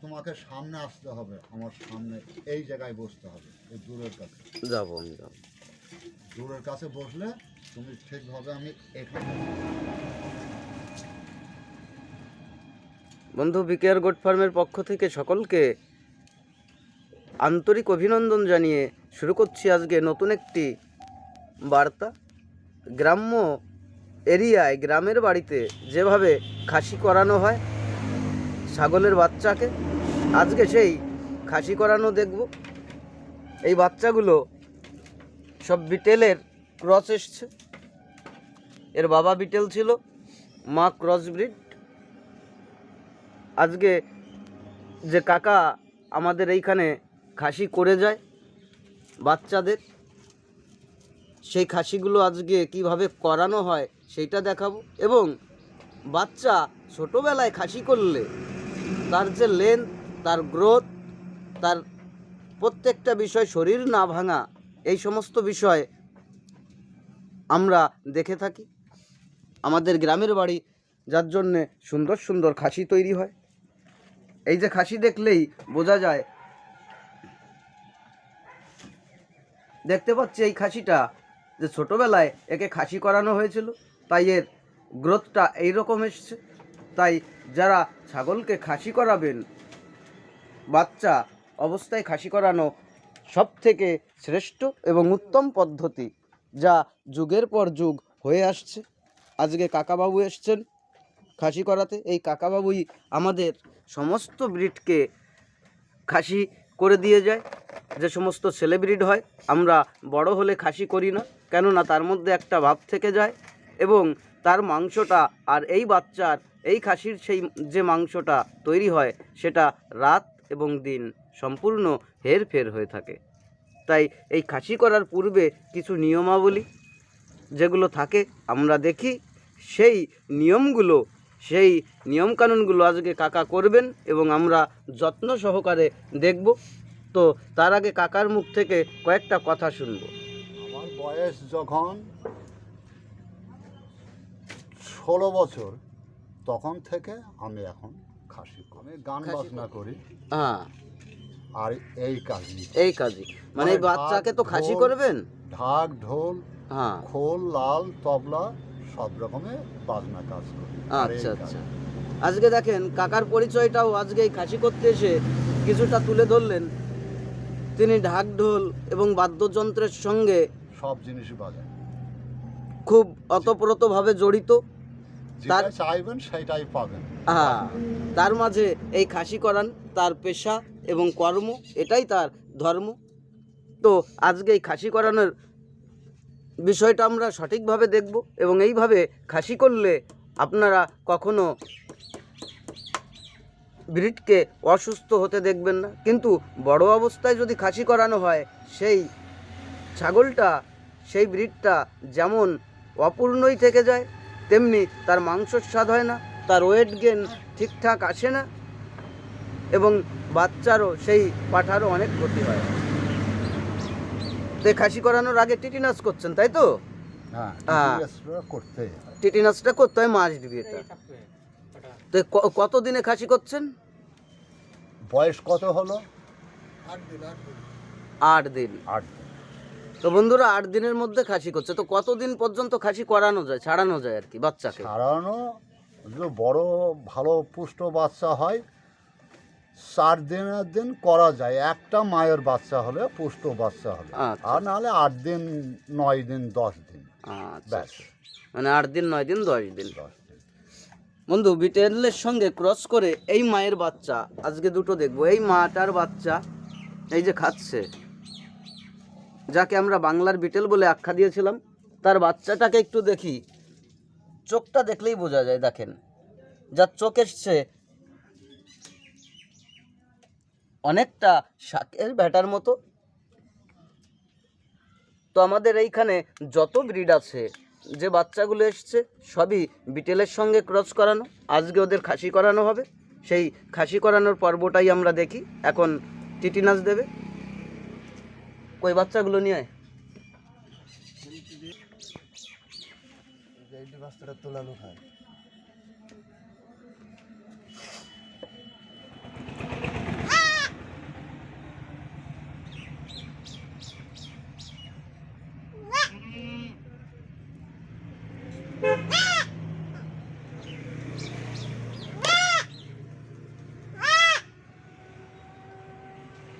তোমাকে সামনে আসতে হবে, আমার সামনে এই জায়গায় বসতে হবে, এই দূরের কাছে যাবো আমি যাবো। দূরের কাছে বসলে তুমি ঠিকভাবে আমি এখানে। বন্ধু, বিকেআর গোট ফার্মের পক্ষ থেকে সকলকে আন্তরিক অভিনন্দন জানিয়ে শুরু করছি আজকে নতুন একটি বার্তা। গ্রাম্য এরিয়ায়, গ্রামের বাড়িতে যেভাবে খাসি করানো হয় ছাগলের বাচ্চাকে, আজকে সেই খাসি করানো দেখব। এই বাচ্চাগুলো সব বিটেলের ক্রস এসছে। এর বাবা বিটেল ছিল, মা ক্রস ব্রিড। আজকে যে কাকা আমাদের এইখানে খাসি করে যায় বাচ্চাদের, সেই খাসিগুলো আজকে কিভাবে করানো হয় সেইটা দেখাবো। এবং বাচ্চা ছোটোবেলায় খাসি করলে তার যে লেন্থ, তার গ্রোথ, তার প্রত্যেকটা বিষয়, শরীর না ভাঙা, এই সমস্ত বিষয় আমরা দেখে থাকি। আমাদের গ্রামের বাড়ি যার জন্যে সুন্দর সুন্দর খাসি তৈরি হয়। এই যে খাসি দেখলেই বোঝা যায়, দেখতে পাচ্ছি এই খাসিটা যে ছোটোবেলায় একে খাসি করানো হয়েছিল, তাই এর গ্রোথটা এইরকম এসছে। তাই যারা ছাগলকে খাসি করাবেন, বাচ্চা অবস্থায় খাসি করানো সব থেকে শ্রেষ্ঠ এবং উত্তম পদ্ধতি, যা যুগের পর যুগ হয়ে আসছে। আজকে কাকাবাবু এসছেন খাসি করাতে। এই কাকাবাবুই আমাদের সমস্ত ব্রিডকে খাসি করে দিয়ে যায়। যে সমস্ত ছেলে ব্রিড হয় আমরা বড় হলে খাসি করি না, কেননা তার মধ্যে একটা ভাব থেকে যায় এবং তার মাংসটা আর এই বাচ্চার, এই খাসির সেই যে মাংসটা তৈরি হয় সেটা রাত এবং দিন সম্পূর্ণ হেরফের হয়ে থাকে। তাই এই খাসি করার পূর্বে কিছু নিয়মাবলী যেগুলো থাকে আমরা দেখি, সেই নিয়মগুলো, সেই নিয়মকানুনগুলো আজকে কাকা করবেন এবং আমরা যত্ন সহকারে দেখব। তো তার আগে কাকার মুখ থেকে কয়েকটা কথা শুনব। আমার বয়স যখন 16 বছর, তখন থেকে আমি এখন খাসি করি। আমি গান বাজনা করি। হ্যাঁ, আর এই কাজই, এই কাজই মানে এই বাচ্চাকে তো খাসি করবেন। ঢাক, ঢোল, হ্যাঁ, খোল, লাল, তবলা সব রকমের বাজনা কাজ করি। আর এই আচ্ছা কাজ। আচ্ছা। আজকে দেখেন কাকার পরিচয়টাও আজকে এই খাসি করতে এসে কিছুটা তুলে ধরলেন। তিনি ঢাক, ঢোল এবং বাদ্যযন্ত্রের সঙ্গে সব জিনিসই বাজায়, খুব অতপ্রতভাবে জড়িত। যেটা চাইবেন সেটাই পাবেন। হ্যাঁ, তার মাঝে এই খাসি করান তার পেশা এবং কর্ম, এটাই তার ধর্ম। তো আজকে এই খাসি করানোর বিষয়টা আমরা সঠিকভাবে দেখব এবং এইভাবে খাসি করলে আপনারা কখনো ব্রিডকে অসুস্থ হতে দেখবেন না। কিন্তু বড় অবস্থায় যদি খাসি করানো হয়, সেই ছাগলটা, সেই ব্রিডটা যেমন অপূর্ণই থেকে যায়, তেমনি তার মাংসর স্বাদ হয় না, তার ওয়েট গেন ঠিকঠাক আসে না এবং বাচ্চারও, সেই পাঠারও অনেক ক্ষতি হয়। তো খাসি করানোর আগে টিটিনাস করছেন, তাই তো? হ্যাঁ, করতে টিটিনাসটা করতে হয়, মাস দিবি এটা। তো কত দিনে খাসি করছেন? বয়স কত হলো? 8 দিন। 8 দিন। তো বন্ধুরা 8 দিনের মধ্যে খাসি করছে। তো কতদিন পর্যন্ত খাসি করানো যায়, ছাড়ানো যায় আর কি বাচ্চাকে? ছাড়ানো যদি বড় ভালো পুষ্ট বাচ্চা হয় 4 দিনের দিন করা যায়, একটা মায়ের বাচ্চা হলে, পুষ্ট বাচ্চা হলে। আচ্ছা। আর নাহলে 8 দিন, 9 দিন, 10 দিন। আচ্ছা, ব্যাস, মানে 8 দিন, 9 দিন, 10 দিন। 10 দিন। বন্ধু, বিটেলের সঙ্গে ক্রস করে এই মায়ের বাচ্চা আজকে দুটো দেখবো। এই মাটার বাচ্চা এই যে খাচ্ছে, যাকে আমরা বাংলার বিটেল বলে আখ্যা দিয়েছিলাম, তার বাচ্চাটাকে একটু দেখি। চোখটা দেখলেই বোঝা যায়, দেখেন যার চোখ এসছে অনেকটা শাকের ভেটার মতো। তো আমাদের এইখানে যত ব্রিড আছে, যে বাচ্চাগুলো এসছে সবই বিটেলের সঙ্গে ক্রস করানো। আজকে ওদের খাসি করানো হবে। সেই খাসি করানোর পর্বটাই আমরা দেখি। এখন টিটিনাস দেবে। কই বাচ্চাগুলো নিয়ে আয়। তোলানো হয়।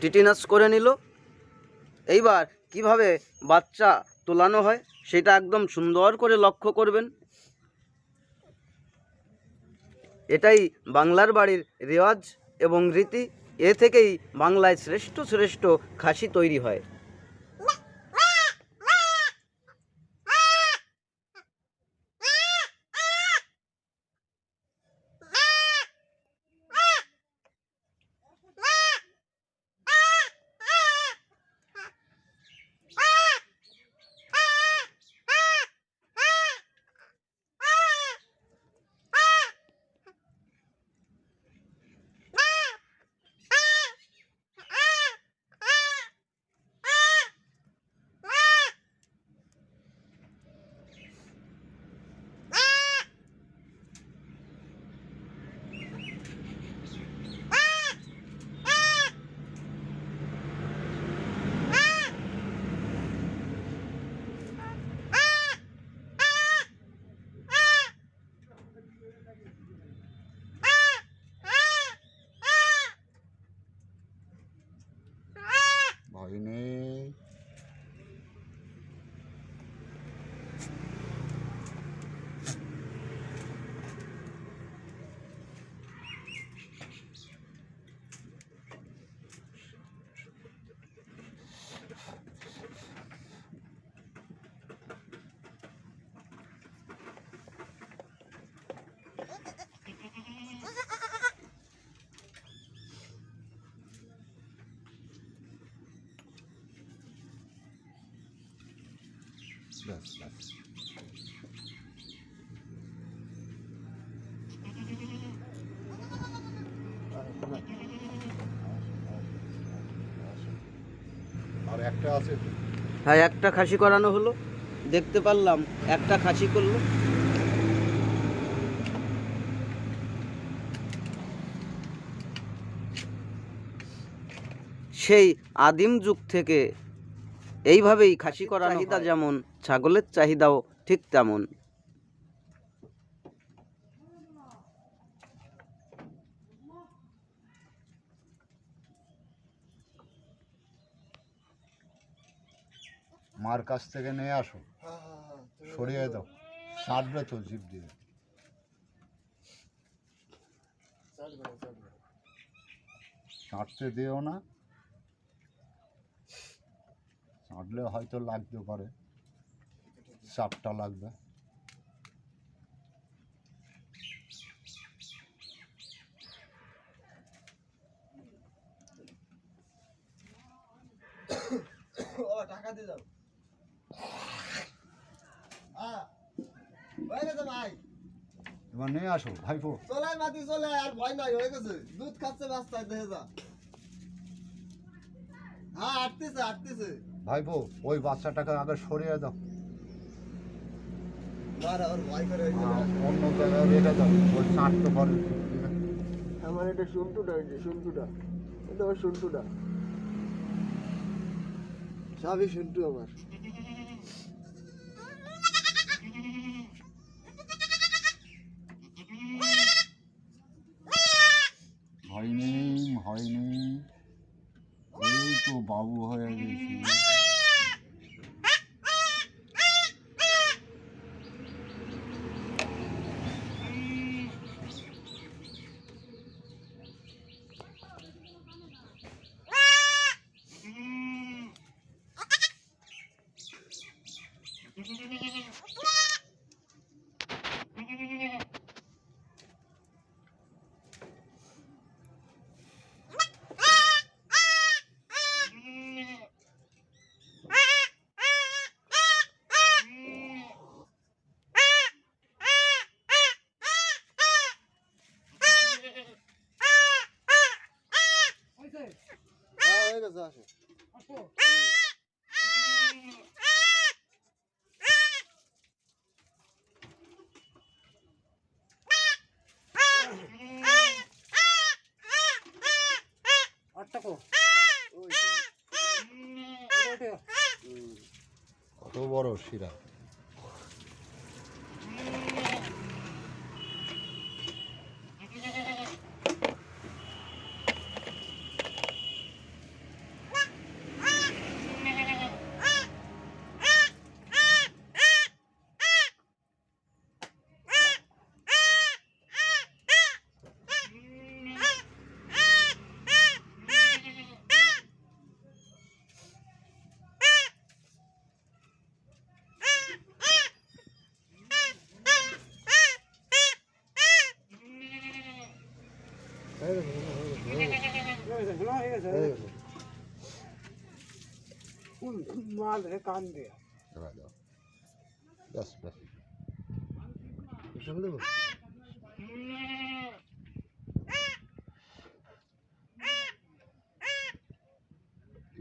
টিটিনাস করে নিল। এইবার কিভাবে বাচ্চা তোলানো হয় সেটা একদম সুন্দর করে লক্ষ্য করবেন। এটাই বাংলার বাড়ির রেওয়াজ এবং রীতি। এ থেকেই বাংলায় শ্রেষ্ঠ শ্রেষ্ঠ খাসি তৈরি হয়। ভয় নেই। ব্যাস ব্যাস। আর একটা আছে তো। হ্যাঁ, একটা খাসি করানো হলো, দেখতে পারলাম একটা খাসি করলো। সেই আদিম যুগ থেকে এইভাবেই খাসি করার চাহিদা যেমন, ছাগলের চাহিদাও ঠিক তেমন। মার কাছ থেকে নিয়ে আসো, সরিয়ে দাও, ছাড়বে তো জিভ দিয়ে। ছাড়তে দিও না, ছাড়লে হয়তো লাগতে পারে, চাপটা লাগবে। টাকা দিয়ে যাও। হয়ে গেছে ভাই, এবার নিয়ে আসো ভাইপো। চলে মাতি চলে, আর ভয় নাই, হয়ে গেছে। দুধ খাচ্ছে বাচ্চায়, দেখে যা। হ্যাঁ, আটতেছে আটতেছে। ভাইপো ওই বাচ্চাটাকে আগে সরিয়ে দাও, আর আর ভয় করে অন্য জায়গায় রেখে দাও, ওই চাটতে পারে। আমার এটা শুনটুটা, এই যে শুনটুটা, এটা আমার শুনটুটা, সবই শুনটু আমার। ভয় নেই, ভয় নেই, এই তো বাবু হয়ে গেছি। হ্যাঁ, হয়ে গেছে, আসো। কত বড় শিরা। এবার দাও। ব্যাস ব্যাস।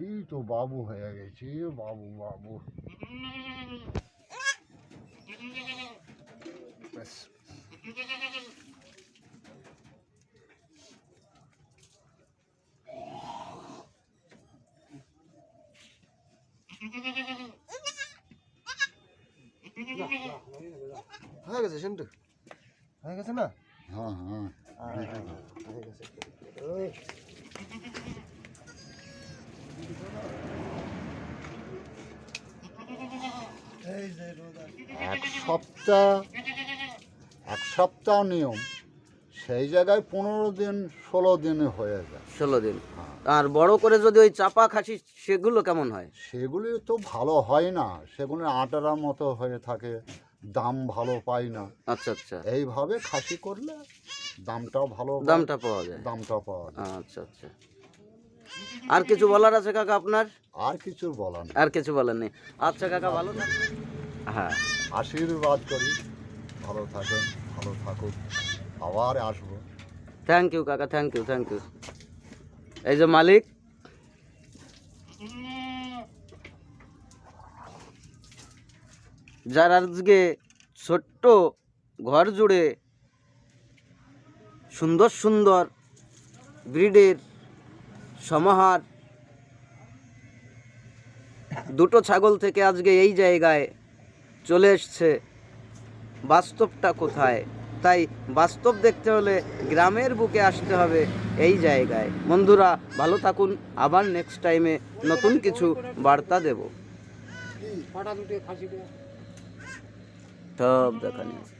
এই তো বাবু হয়ে গেছে, বাবু বাবু। ব্যাস। হয়ে গেছে শুনতু, হয়ে গেছে না? হ্যাঁ হ্যাঁ। হয়ে গেছে। ওই এই যে রোদা এক সপ্তাহ নিয়ম, সেই জায়গায় 15 দিন 16 দিনে হয়ে যায়। 16 দিন। আর বড় করে যদি ওই চাপা খাসি, সেগুলো কেমন হয়? সেগুলি তো ভালো হয় না, সেগুলি আটার মতো হয়ে থাকে, দাম ভালো পাই না। আচ্ছা আচ্ছা, এইভাবে খাসি করলে দামটাও ভালো পাই, দামটা পাওয়া যায়। দামটা পাওয়া যায়। আচ্ছা আচ্ছা। আর কিছু বলার আছে কাকা আপনার? আর কিছু বলার নেই। আর কিছু বলার নেই। আচ্ছা কাকা, ভালো থাকবেন। হ্যাঁ, আশীর্বাদ করি, ভালো থাকেন, ভালো থাকুক, আবার আসবো। থ্যাংক ইউ কাকা, থ্যাংক ইউ থ্যাংক ইউ। এই যে মালিক, যার আজকে ছোট্ট ঘর জুড়ে সুন্দর সুন্দর ব্রিডের সমাহার, দুটো ছাগল থেকে আজকে এই জায়গায় চলে এসছে। বাস্তবটা কোথায়? তাই বাস্তব দেখতে হলে গ্রামের বুকে আসতে হবে, এই জায়গায়। বন্ধুরা ভালো থাকুন, আবার নেক্সট টাইমে নতুন কিছু বার্তা দেব। সব দেখানি আছে।